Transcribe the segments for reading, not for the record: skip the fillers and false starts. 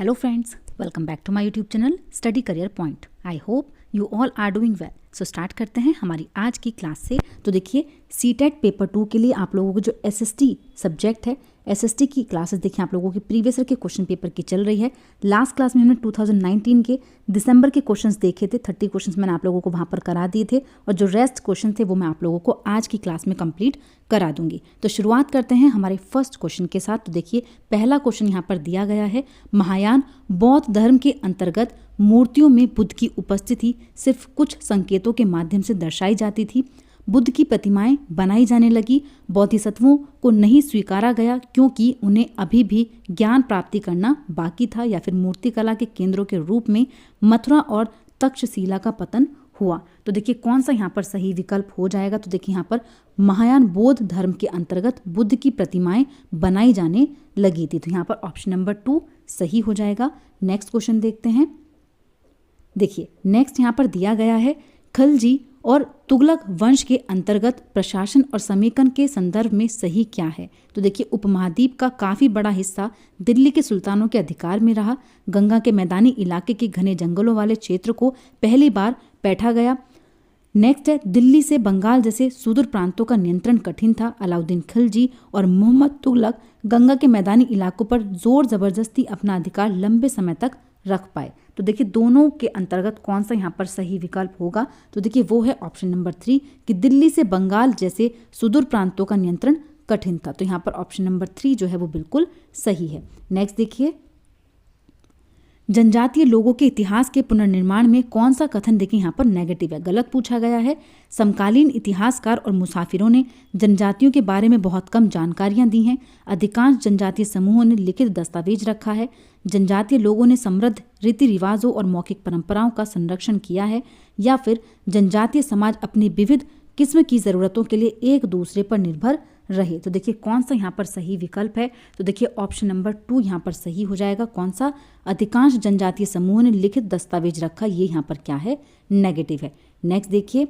Hello friends, welcome back to my YouTube channel Study Career Point. I hope you all are doing well. So start करते हैं हमारी आज की class से। तो देखिए सीटेट पेपर 2 के लिए आप लोगों को जो एसएसटी सब्जेक्ट है, एसएसटी की क्लासेस देखिए आप लोगों के प्रीवियस ईयर के क्वेश्चन पेपर की चल रही है। लास्ट क्लास में हमने 2019 के दिसंबर के क्वेश्चंस देखे थे, 30 क्वेश्चंस मैंने आप लोगों को वहाँ पर करा दिए थे और जो रेस्ट क्वेश्चन थे वो मैं आप लोगों को आज की क्लास में कंप्लीट करा दूंगी। तो शुरुआत करते हैं हमारे फर्स्ट क्वेश्चन के साथ। तो देखिए पहला क्वेश्चन यहाँ पर दिया गया है, महायान बौद्ध धर्म के अंतर्गत मूर्तियों में बुद्ध की उपस्थिति सिर्फ कुछ संकेतों के माध्यम से दर्शाई जाती थी। बुद्ध की प्रतिमाएं बनाई जाने लगी, बोधिसत्वों को नहीं स्वीकारा गया क्योंकि उन्हें अभी भी ज्ञान प्राप्ति करना बाकी था, या फिर मूर्तिकला के केंद्रों के रूप में मथुरा और तक्षशिला का पतन हुआ। तो देखिए कौन सा यहाँ पर सही विकल्प हो जाएगा। तो देखिए यहाँ पर महायान बौद्ध धर्म के अंतर्गत बुद्ध की प्रतिमाएं बनाई जाने लगी थी। तो यहाँ पर ऑप्शन नंबर 2 सही हो जाएगा। नेक्स्ट क्वेश्चन देखते हैं। देखिए नेक्स्ट यहाँ पर दिया गया है, खलजी और तुगलक वंश के अंतर्गत प्रशासन और समेकन के संदर्भ में सही क्या है। तो देखिए उपमहाद्वीप का काफ़ी बड़ा हिस्सा दिल्ली के सुल्तानों के अधिकार में रहा। गंगा के मैदानी इलाके के घने जंगलों वाले क्षेत्र को पहली बार बैठा गया। नेक्स्ट है, दिल्ली से बंगाल जैसे सुदूर प्रांतों का नियंत्रण कठिन था। अलाउद्दीन खिलजी और मोहम्मद तुगलक गंगा के मैदानी इलाकों पर जोर जबरदस्ती अपना अधिकार लंबे समय तक रख पाए। तो देखिए दोनों के अंतर्गत कौन सा यहाँ पर सही विकल्प होगा। तो देखिए वो है ऑप्शन नंबर 3 कि दिल्ली से बंगाल जैसे सुदूर प्रांतों का नियंत्रण कठिन था। तो यहाँ पर ऑप्शन नंबर 3 जो है वो बिल्कुल सही है। नेक्स्ट देखिए, जनजातीय लोगों के इतिहास के पुनर्निर्माण में कौन सा कथन देखिए यहाँ पर नेगेटिव है, गलत पूछा गया है। समकालीन इतिहासकार और मुसाफिरों ने जनजातियों के बारे में बहुत कम जानकारियां दी हैं। अधिकांश जनजातीय समूहों ने लिखित दस्तावेज रखा है। जनजातीय लोगों ने समृद्ध रीति रिवाजों और मौखिक परंपराओं का संरक्षण किया है, या फिर जनजातीय समाज अपनी विविध किस्म की ज़रूरतों के लिए एक दूसरे पर निर्भर रहे। तो देखिए कौन सा यहाँ पर सही विकल्प है। तो देखिए ऑप्शन नंबर 2 यहाँ पर सही हो जाएगा। कौन सा, अधिकांश जनजातीय समूहों ने लिखित दस्तावेज रखा, ये यहाँ पर क्या है, नेगेटिव है। नेक्स्ट देखिए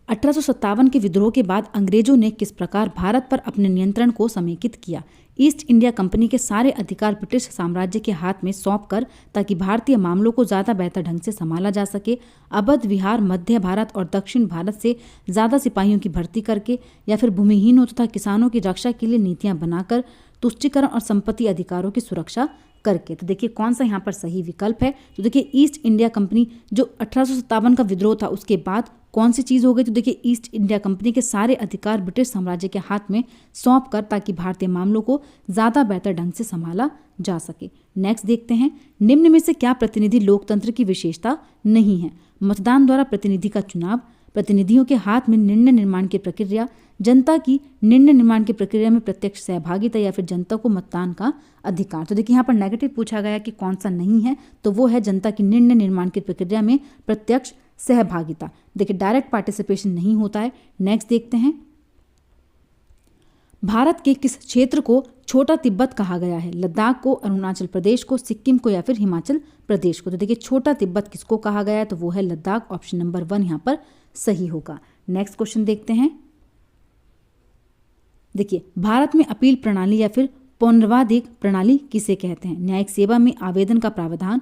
1857 के विद्रोह के बाद अंग्रेजों ने किस प्रकार भारत पर अपने नियंत्रण को समेकित किया। ईस्ट इंडिया कंपनी के सारे अधिकार ब्रिटिश साम्राज्य के हाथ में सौंपकर, ताकि भारतीय मामलों को ज़्यादा बेहतर ढंग से संभाला जा सके। अवध विहार, मध्य भारत और दक्षिण भारत से ज़्यादा सिपाहियों की भर्ती करके, या फिर भूमिहीनों तथा किसानों की रक्षा के लिए नीतियाँ बनाकर, तुष्टीकरण और संपत्ति अधिकारों की सुरक्षा करके। तो देखिए कौन सा यहाँ पर सही विकल्प है। तो देखिए ईस्ट इंडिया कंपनी जो 1857 का विद्रोह था उसके बाद कौन सी चीज़ हो गई। तो देखिए ईस्ट इंडिया कंपनी के सारे अधिकार ब्रिटिश साम्राज्य के हाथ में सौंप कर, ताकि भारतीय मामलों को ज़्यादा बेहतर ढंग से संभाला जा सके। नेक्स्ट देखते हैं, निम्न में से क्या प्रतिनिधि लोकतंत्र की विशेषता नहीं है। मतदान द्वारा प्रतिनिधि का चुनाव, प्रतिनिधियों के हाथ में निर्णय निर्माण की प्रक्रिया, जनता की निर्णय निर्माण की प्रक्रिया में प्रत्यक्ष सहभागिता, या फिर जनता को मतदान का अधिकार। तो देखिए यहाँ पर नेगेटिव पूछा गया कि कौन सा नहीं है, तो वो है जनता की निर्णय निर्माण की प्रक्रिया में प्रत्यक्ष सहभागिता। देखिए डायरेक्ट पार्टिसिपेशन नहीं होता है। नेक्स्ट देखते हैं, भारत के किस क्षेत्र को छोटा तिब्बत कहा गया है। लद्दाख को, अरुणाचल प्रदेश को, सिक्किम को, या फिर हिमाचल प्रदेश को। तो देखिए छोटा तिब्बत किसको कहा गया है, तो वो है लद्दाख। ऑप्शन नंबर 1 यहाँ पर सही होगा। नेक्स्ट क्वेश्चन देखते हैं। देखिए भारत में अपील प्रणाली या फिर पुनर्वादिक प्रणाली किसे कहते हैं। न्यायिक सेवा में आवेदन का प्रावधान,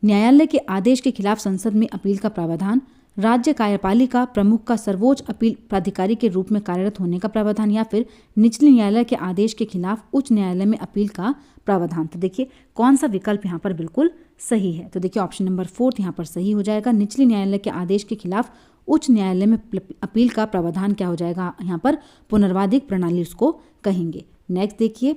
न्यायालय के आदेश के खिलाफ संसद में अपील का प्रावधान, राज्य कार्यपालिका प्रमुख का सर्वोच्च अपील प्राधिकारी के रूप में कार्यरत होने का प्रावधान, या फिर निचले न्यायालय के आदेश के खिलाफ उच्च न्यायालय में अपील का प्रावधान। तो देखिए कौन सा विकल्प यहाँ पर बिल्कुल सही है। तो देखिए ऑप्शन नंबर 4 यहाँ पर सही हो जाएगा। निचले न्यायालय के आदेश के खिलाफ उच्च न्यायालय में अपील का प्रावधान क्या हो जाएगा, यहाँ पर पुनर्वादिक प्रणाली उसको कहेंगे। नेक्स्ट देखिए,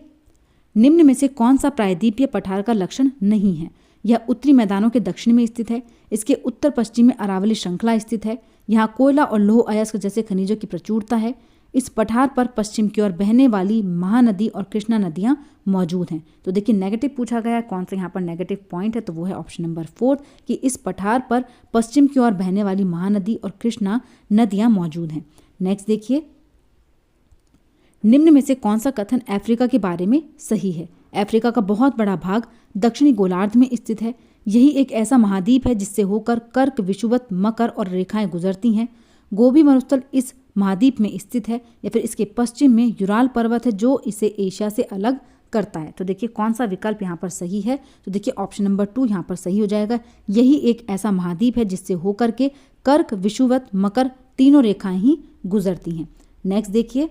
निम्न में से कौन सा प्रायद्वीपीय पठार का लक्षण नहीं है। यह उत्तरी मैदानों के दक्षिण में स्थित है। इसके उत्तर पश्चिम में अरावली श्रृंखला स्थित है। यहाँ कोयला और लौह अयस्क जैसे खनिजों की प्रचुरता है। इस पठार पर पश्चिम की ओर बहने वाली महानदी और कृष्णा नदियाँ मौजूद हैं। तो देखिए नेगेटिव पूछा गया है, कौन सा यहाँ पर नेगेटिव पॉइंट है, तो वो है ऑप्शन नंबर 4 कि इस पठार पर पश्चिम की ओर बहने वाली महानदी और कृष्णा नदियाँ मौजूद हैं। नेक्स्ट देखिए, निम्न में से कौन सा कथन अफ्रीका के बारे में सही है। अफ्रीका का बहुत बड़ा भाग दक्षिणी गोलार्ध में स्थित है। यही एक ऐसा महाद्वीप है जिससे होकर कर्क, विषुवत, मकर और रेखाएं गुजरती हैं। गोबी मरुस्थल इस महाद्वीप में स्थित है, या फिर इसके पश्चिम में यूराल पर्वत है जो इसे एशिया से अलग करता है। तो देखिए कौन सा विकल्प यहाँ पर सही है, तो देखिए ऑप्शन नंबर 2 यहाँ पर सही हो जाएगा। यही एक ऐसा महाद्वीप है जिससे होकर के कर्क, विषुवत, मकर तीनों रेखाएं ही गुजरती हैं। नेक्स्ट देखिए,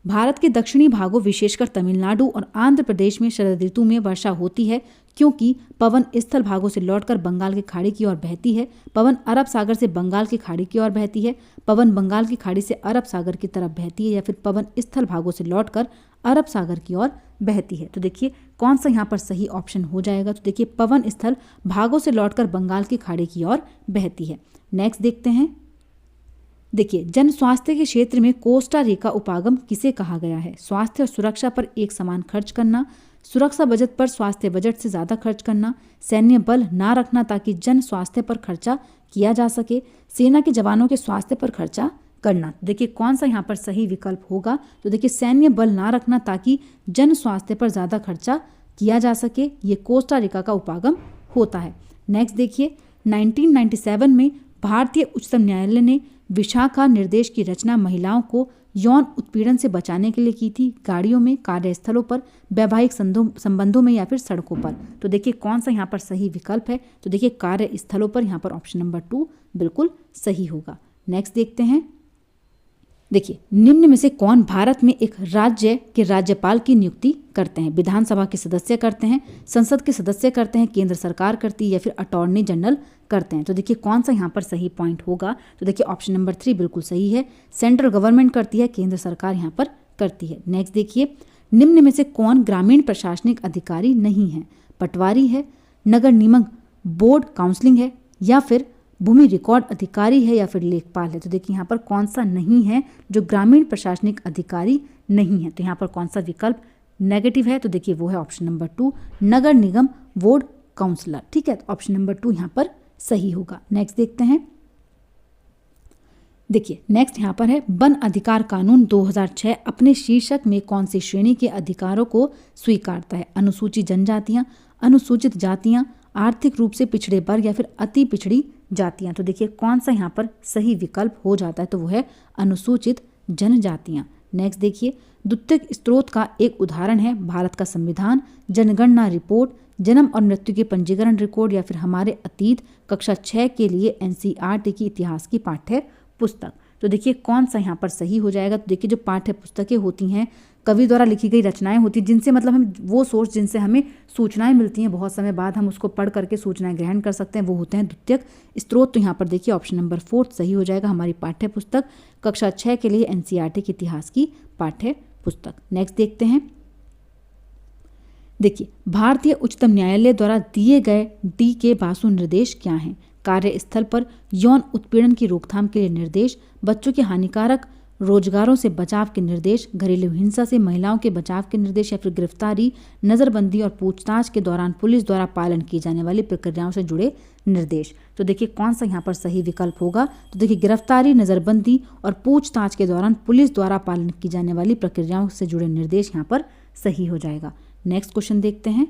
भारत के दक्षिणी भागों विशेषकर तमिलनाडु और आंध्र प्रदेश में शरद ऋतु में वर्षा होती है क्योंकि पवन स्थल भागों से लौटकर बंगाल की खाड़ी की ओर बहती है। पवन अरब सागर से बंगाल की खाड़ी की ओर बहती है, पवन बंगाल की खाड़ी से अरब सागर की तरफ बहती है, या फिर पवन स्थल भागों से लौटकर अरब सागर की ओर बहती है। तो देखिए कौन सा यहाँ पर सही ऑप्शन हो जाएगा, तो देखिए पवन स्थल भागों से लौटकर बंगाल की खाड़ी की ओर बहती है। नेक्स्ट देखते हैं, देखिए जन स्वास्थ्य के क्षेत्र में कोस्टा रिका उपागम किसे कहा गया है। स्वास्थ्य और सुरक्षा पर एक समान खर्च करना, सुरक्षा बजट पर स्वास्थ्य बजट से ज़्यादा खर्च करना, सैन्य बल ना रखना ताकि जन स्वास्थ्य पर खर्चा किया जा सके, सेना के जवानों के स्वास्थ्य पर खर्चा करना। देखिए कौन सा यहाँ पर सही विकल्प होगा, तो देखिए सैन्य बल ना रखना ताकि जन स्वास्थ्य पर ज़्यादा खर्चा किया जा सके, ये कोस्टा रिका का उपागम होता है। नेक्स्ट देखिए, 1997 में भारतीय उच्चतम न्यायालय ने विशाखा निर्देश की रचना महिलाओं को यौन उत्पीड़न से बचाने के लिए की थी, गाड़ियों में, कार्यस्थलों पर, वैवाहिक संबंधों में या फिर सड़कों पर। तो देखिए कौन सा यहाँ पर सही विकल्प है, तो देखिए कार्यस्थलों पर, यहाँ पर ऑप्शन नंबर 2 बिल्कुल सही होगा। नेक्स्ट देखते हैं, देखिए निम्न में से कौन भारत में एक राज्य के राज्यपाल की नियुक्ति करते हैं। विधानसभा के सदस्य करते हैं, संसद के सदस्य करते हैं, केंद्र सरकार करती है या फिर अटॉर्नी जनरल करते हैं। तो देखिए कौन सा यहाँ पर सही पॉइंट होगा, तो देखिए ऑप्शन नंबर 3 बिल्कुल सही है। सेंट्रल गवर्नमेंट करती है, केंद्र सरकार यहाँ पर करती है। नेक्स्ट देखिए, निम्न में से कौन ग्रामीण प्रशासनिक अधिकारी नहीं है। पटवारी है, नगर निगम बोर्ड काउंसलिंग है, या फिर भूमि रिकॉर्ड अधिकारी है, या फिर लेखपाल है। तो देखिए यहाँ पर कौन सा नहीं है जो ग्रामीण प्रशासनिक अधिकारी नहीं है, तो यहाँ पर कौन सा विकल्प नेगेटिव है, तो देखिए वो है ऑप्शन नंबर 2 नगर निगम बोर्ड काउंसलर। ठीक है, तो ऑप्शन नंबर 2 यहाँ पर सही होगा। नेक्स्ट देखते हैं, देखिए नेक्स्ट यहाँ पर है वन अधिकार कानून 2006 अपने शीर्षक में कौन सी श्रेणी के अधिकारों को स्वीकारता है। अनुसूचित जनजातियां, अनुसूचित जातियां, आर्थिक रूप से पिछड़े वर्ग या फिर अति पिछड़ी जातियां। तो देखिए कौन सा यहाँ पर सही विकल्प हो जाता है, तो वो है अनुसूचित जनजातियां। नेक्स्ट देखिए, द्वितीयक स्रोत का एक उदाहरण है भारत का संविधान, जनगणना रिपोर्ट, जन्म और मृत्यु के पंजीकरण रिकॉर्ड, या फिर हमारे अतीत कक्षा 6 के लिए NCERT की इतिहास की पाठ्य पुस्तक। तो देखिए कौन सा यहाँ पर सही हो जाएगा, तो देखिए जो पाठ्य पुस्तकें होती हैं, कवि द्वारा लिखी गई रचनाएं होती हैं, जिनसे मतलब हम वो सोर्स जिनसे हमें सूचनाएं मिलती हैं, बहुत समय बाद हम उसको पढ़ करके सूचनाएं ग्रहण कर सकते हैं, वो होते हैं द्वितीयक स्रोत। तो यहाँ पर देखिए ऑप्शन नंबर 4 सही हो जाएगा, हमारी पाठ्य पुस्तक कक्षा 6 के लिए NCERT के इतिहास की पाठ्य पुस्तक। नेक्स्ट देखते हैं, देखिए भारतीय उच्चतम न्यायालय द्वारा दिए गए D.K. बासु निर्देश क्या हैं। कार्यस्थल पर यौन उत्पीड़न की रोकथाम के लिए निर्देश, बच्चों के हानिकारक रोजगारों से बचाव के निर्देश, घरेलू हिंसा से महिलाओं के बचाव के निर्देश, या फिर गिरफ्तारी, नजरबंदी और पूछताछ के दौरान पुलिस द्वारा पालन की जाने वाली प्रक्रियाओं से जुड़े निर्देश। तो देखिए कौन सा यहाँ पर सही विकल्प होगा, तो देखिए गिरफ्तारी, नजरबंदी और पूछताछ के दौरान पुलिस द्वारा पालन की जाने वाली प्रक्रियाओं से जुड़े निर्देश यहाँ पर सही हो जाएगा। नेक्स्ट क्वेश्चन देखते हैं,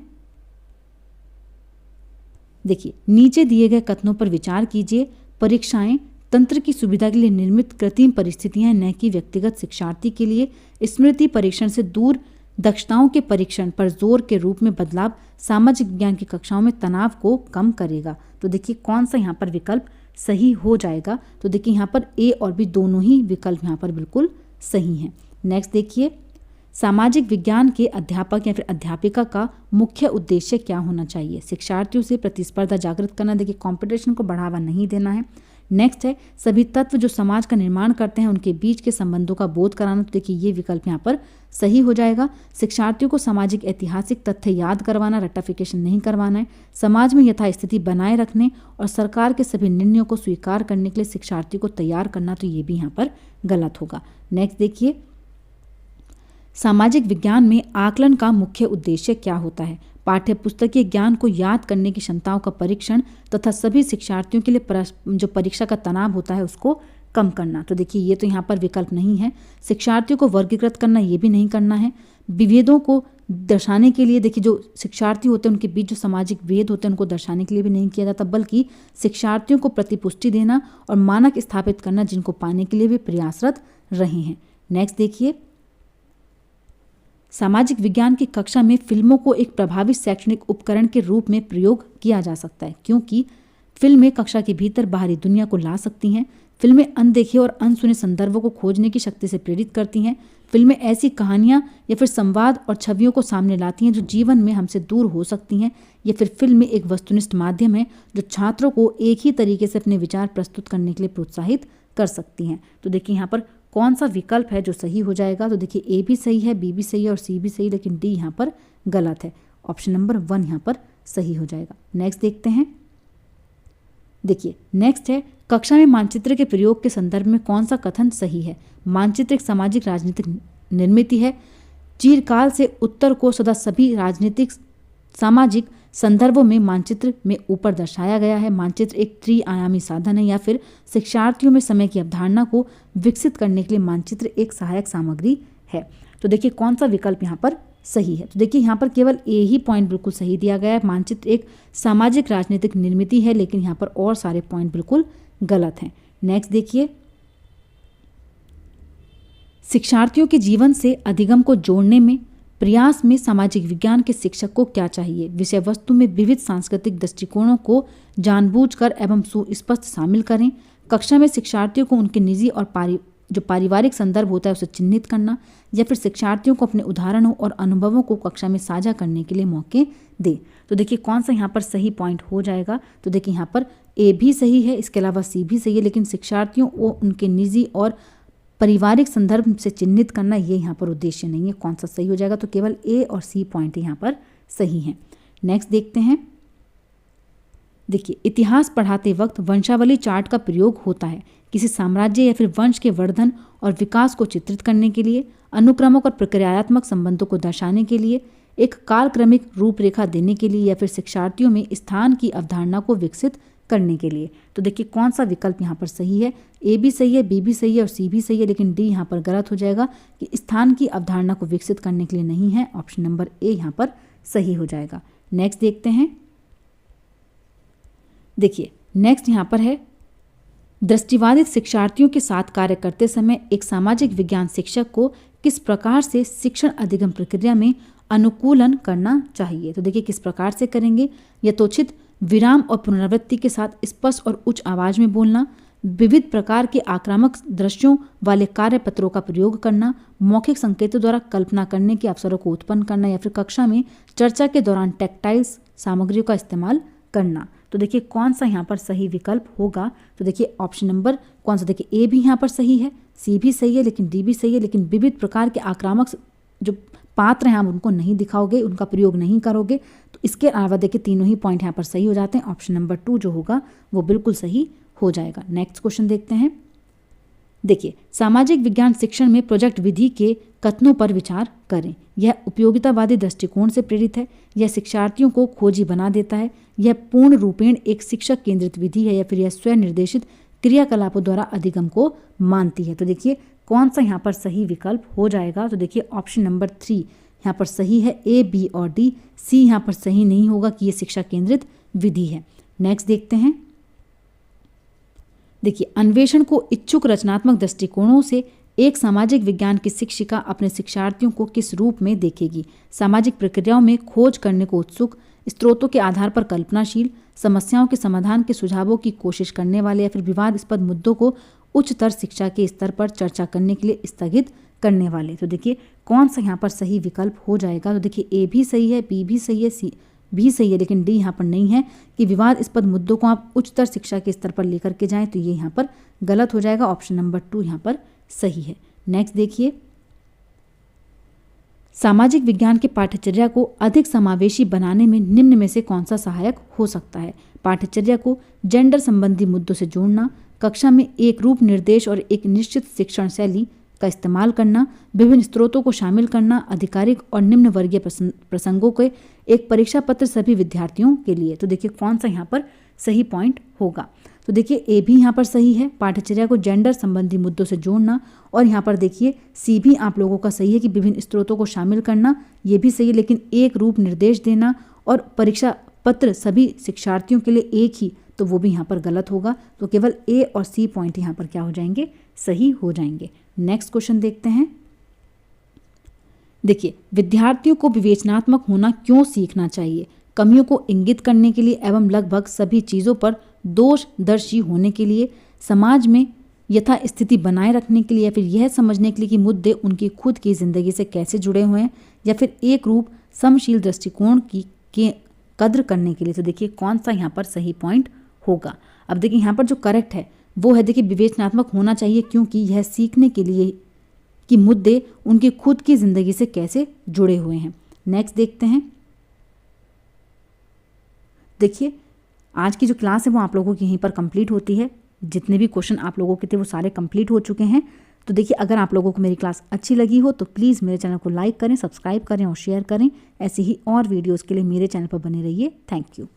देखिए नीचे दिए गए कथनों पर विचार कीजिए। परीक्षाएं तंत्र की सुविधा के लिए निर्मित कृत्रिम परिस्थितियां, न कि व्यक्तिगत शिक्षार्थी के लिए। स्मृति परीक्षण से दूर दक्षताओं के परीक्षण पर जोर के रूप में बदलाव सामाजिक विज्ञान की कक्षाओं में तनाव को कम करेगा। तो देखिए कौन सा यहाँ पर विकल्प सही हो जाएगा, तो देखिए यहाँ पर A और B दोनों ही विकल्प यहाँ पर बिल्कुल सही हैं। नेक्स्ट देखिए, सामाजिक विज्ञान के अध्यापक या फिर अध्यापिका का मुख्य उद्देश्य क्या होना चाहिए। शिक्षार्थियों से प्रतिस्पर्धा जागृत करना, देखिए कंपटीशन को बढ़ावा नहीं देना है। नेक्स्ट है सभी तत्व जो समाज का निर्माण करते हैं उनके बीच के संबंधों का बोध कराना, तो देखिए ये विकल्प यहाँ पर सही हो जाएगा। शिक्षार्थियों को सामाजिक ऐतिहासिक तथ्य याद करवाना, रट्टाफिकेशन नहीं करवाना है। समाज में यथास्थिति बनाए रखने और सरकार के सभी निर्णयों को स्वीकार करने के लिए शिक्षार्थियों को तैयार करना, तो ये भी यहाँ पर गलत होगा। नेक्स्ट देखिए, सामाजिक विज्ञान में आकलन का मुख्य उद्देश्य क्या होता है। पाठ्य पुस्तकीय ज्ञान को याद करने की क्षमताओं का परीक्षण तथा सभी शिक्षार्थियों के लिए जो परीक्षा का तनाव होता है उसको कम करना। तो देखिए ये तो यहाँ पर विकल्प नहीं है। शिक्षार्थियों को वर्गीकृत करना, ये भी नहीं करना है। विभेदों को दर्शाने के लिए, देखिए जो शिक्षार्थी होते हैं उनके बीच जो सामाजिक भेद होते हैं उनको दर्शाने के लिए भी नहीं किया जाता, बल्कि शिक्षार्थियों को प्रतिपुष्टि देना और मानक स्थापित करना जिनको पाने के लिए भी प्रयासरत रहे हैं। नेक्स्ट देखिए, सामाजिक विज्ञान की कक्षा में फिल्मों को एक प्रभावी शैक्षणिक उपकरण के रूप में प्रयोग किया जा सकता है, क्योंकि फिल्में कक्षा के भीतर बाहरी दुनिया को ला सकती हैं। फिल्में अनदेखे और अनसुने संदर्भों को खोजने की शक्ति से प्रेरित करती हैं। फिल्में ऐसी कहानियां या फिर संवाद और छवियों को सामने लाती हैं जो जीवन में हमसे दूर हो सकती हैं, या फिर फिल्म एक वस्तुनिष्ठ माध्यम है जो छात्रों को एक ही तरीके से अपने विचार प्रस्तुत करने के लिए प्रोत्साहित कर सकती हैं। तो देखिए यहाँ पर कौन सा विकल्प है जो सही हो जाएगा। तो देखिए ए भी सही है, बी भी सही है और सी भी सही, लेकिन डी यहाँ पर गलत है। ऑप्शन नंबर 1 यहाँ पर सही हो जाएगा। नेक्स्ट देखते हैं। देखिए नेक्स्ट है, कक्षा में मानचित्र के प्रयोग के संदर्भ में कौन सा कथन सही है। मानचित्र एक सामाजिक राजनीतिक निर्मित है। चिरकाल से उत्तर को सदा सभी राजनीतिक सामाजिक संदर्भों में मानचित्र में ऊपर दर्शाया गया है। मानचित्र एक त्रिआयामी साधन है, या फिर शिक्षार्थियों में समय की अवधारणा को विकसित करने के लिए मानचित्र एक सहायक सामग्री है। तो देखिए कौन सा विकल्प यहाँ पर सही है। तो देखिए यहाँ पर केवल ए ही पॉइंट बिल्कुल सही दिया गया है। मानचित्र एक सामाजिक राजनीतिक निर्मित है, लेकिन यहाँ पर और सारे पॉइंट बिल्कुल गलत हैं। नेक्स्ट देखिए, शिक्षार्थियों के जीवन से अधिगम को जोड़ने में प्रयास में सामाजिक विज्ञान के शिक्षक को क्या चाहिए। विषय वस्तु में विविध सांस्कृतिक दृष्टिकोणों को जानबूझकर एवं सुस्पष्ट शामिल करें। कक्षा में शिक्षार्थियों को उनके निजी और जो पारिवारिक संदर्भ होता है उसे चिन्हित करना, या फिर शिक्षार्थियों को अपने उदाहरणों और अनुभवों को कक्षा में साझा करने के लिए मौके दे। तो देखिए कौन सा यहाँ पर सही पॉइंट हो जाएगा। तो देखिए यहाँ पर ए भी सही है, इसके अलावा सी भी सही है, लेकिन शिक्षार्थियों को उनके निजी और पारिवारिक संदर्भ से चिन्हित करना ये यहाँ पर उद्देश्य नहीं है। कौन सा सही हो जाएगा। तो केवल ए और सी पॉइंट यहाँ पर सही हैं। नेक्स्ट देखते हैं। देखिए इतिहास पढ़ाते वक्त वंशावली चार्ट का प्रयोग होता है किसी साम्राज्य या फिर वंश के वर्धन और विकास को चित्रित करने के लिए, अनुक्रमक और प्रक्रियात्मक संबंधों को दर्शाने के लिए, एक कालक्रमिक रूपरेखा देने के लिए, या फिर शिक्षार्थियों में स्थान की अवधारणा को विकसित करने के लिए। तो देखिए कौन सा विकल्प यहाँ पर सही है। ए भी सही है, बी भी सही है और सी भी सही है, लेकिन डी यहाँ पर गलत हो जाएगा कि स्थान की अवधारणा को विकसित करने के लिए नहीं है। ऑप्शन नंबर ए यहाँ पर सही हो जाएगा। नेक्स्ट देखते हैं। देखिए नेक्स्ट यहाँ पर है, दृष्टिबाधित शिक्षार्थियों के साथ कार्य करते समय एक सामाजिक विज्ञान शिक्षक को किस प्रकार से शिक्षण अधिगम प्रक्रिया में अनुकूलन करना चाहिए। तो देखिए किस प्रकार से करेंगे। यथोचित विराम और पुनरावृत्ति के साथ स्पष्ट और उच्च आवाज में बोलना, विविध प्रकार के आक्रामक दृश्यों वाले कार्य पत्रों का प्रयोग करना, मौखिक संकेतों द्वारा कल्पना करने के अवसरों को उत्पन्न करना, या फिर कक्षा में चर्चा के दौरान टेक्टाइल्स सामग्रियों का इस्तेमाल करना। तो देखिए कौन सा यहाँ पर सही विकल्प होगा। तो देखिए ऑप्शन नंबर कौन सा, देखिए ए भी यहाँ पर सही है, सी भी सही है, लेकिन डी भी सही है, लेकिन विविध प्रकार के आक्रामक जो पात्र हैं हम उनको नहीं दिखाओगे, उनका प्रयोग नहीं करोगे। तो इसके अलावा देखिए तीनों ही पॉइंट यहाँ पर सही हो जाते हैं। ऑप्शन नंबर 2 जो होगा वो बिल्कुल सही हो जाएगा। नेक्स्ट क्वेश्चन देखते हैं। देखिए सामाजिक विज्ञान शिक्षण में प्रोजेक्ट विधि के कथनों पर विचार करें। यह उपयोगितावादी दृष्टिकोण से प्रेरित है, यह शिक्षार्थियों को खोजी बना देता है, यह पूर्ण रूपेण एक शिक्षक केंद्रित विधि है, या फिर यह स्वयं निर्देशित क्रियाकलापों द्वारा अधिगम को मानती है। तो देखिए कौन सा यहाँ पर सही विकल्प हो जाएगा। तो देखिए ऑप्शन नंबर 3 यहाँ पर सही है। ए, बी और डी, सी यहाँ पर सही नहीं होगा कि ये शिक्षा केंद्रित विधि है। नेक्स्ट देखते हैं। देखिए अन्वेषण को इच्छुक रचनात्मक दृष्टिकोणों से एक सामाजिक विज्ञान की शिक्षिका अपने शिक्षार्थियों को किस रूप में देखेगी। सामाजिक प्रक्रियाओं में खोज करने को उत्सुक, स्रोतों के आधार पर कल्पनाशील, समस्याओं के समाधान के सुझावों की कोशिश करने वाले, या फिर विवादास्पद मुद्दों को उच्चतर शिक्षा के स्तर पर चर्चा करने के लिए स्थगित करने वाले। तो देखिए कौन सा यहाँ पर सही विकल्प हो जाएगा। तो देखिए ए भी सही है, बी भी सही है, सी भी सही है, लेकिन डी यहाँ पर नहीं है कि विवादास्पद मुद्दों को आप उच्चतर शिक्षा के स्तर पर लेकर के जाएं। तो ये यहाँ पर गलत हो जाएगा। ऑप्शन नंबर 2 यहाँ पर सही है। नेक्स्ट देखिए, सामाजिक विज्ञान के पाठ्यचर्या को अधिक समावेशी बनाने में निम्न में से कौन सा सहायक हो सकता है। पाठ्यचर्या को जेंडर संबंधी मुद्दों से जोड़ना, कक्षा में एक रूप निर्देश और एक निश्चित शिक्षण शैली का इस्तेमाल करना, विभिन्न स्रोतों को शामिल करना, आधिकारिक और निम्न वर्गीय प्रसंगों के एक परीक्षा पत्र सभी विद्यार्थियों के लिए। तो देखिए कौन सा यहाँ पर सही पॉइंट होगा। तो देखिए ए भी यहाँ पर सही है, पाठ्यचर्या को जेंडर संबंधी मुद्दों से जोड़ना, और यहाँ पर देखिए सी भी आप लोगों का सही है कि विभिन्न स्रोतों को शामिल करना, ये भी सही है, लेकिन एक रूप निर्देश देना और परीक्षा पत्र सभी शिक्षार्थियों के लिए एक ही, तो वो भी यहाँ पर गलत होगा। तो केवल ए और सी पॉइंट यहाँ पर क्या हो जाएंगे, सही हो जाएंगे। नेक्स्ट क्वेश्चन देखते हैं। देखिए, विद्यार्थियों को विवेचनात्मक होना क्यों सीखना चाहिए? कमियों को इंगित करने के लिए एवं लगभग सभी चीज़ों पर दोषदर्शी होने के लिए, समाज में यथास्थिति बनाए रखने के लिए, या फिर यह समझने के लिए कि मुद्दे उनकी खुद की ज़िंदगी से कैसे जुड़े हुए हैं, या फिर एक रूप समशील दृष्टिकोण की कद्र करने के लिए। तो देखिए कौन सा यहाँ पर सही पॉइंट होगा। अब देखिए यहाँ पर जो करेक्ट है वो है, देखिए विवेचनात्मक होना चाहिए क्योंकि यह सीखने के लिए कि मुद्दे उनकी खुद की ज़िंदगी से कैसे जुड़े हुए हैं। नेक्स्ट देखते हैं। देखिए आज की जो क्लास है वो आप लोगों की यहीं पर कंप्लीट होती है। जितने भी क्वेश्चन आप लोगों के थे वो सारे कंप्लीट हो चुके हैं। तो देखिए अगर आप लोगों को मेरी क्लास अच्छी लगी हो तो प्लीज़ मेरे चैनल को लाइक करें, सब्सक्राइब करें और शेयर करें। ऐसे ही और वीडियोज़ के लिए मेरे चैनल पर बने रहिए। Thank you.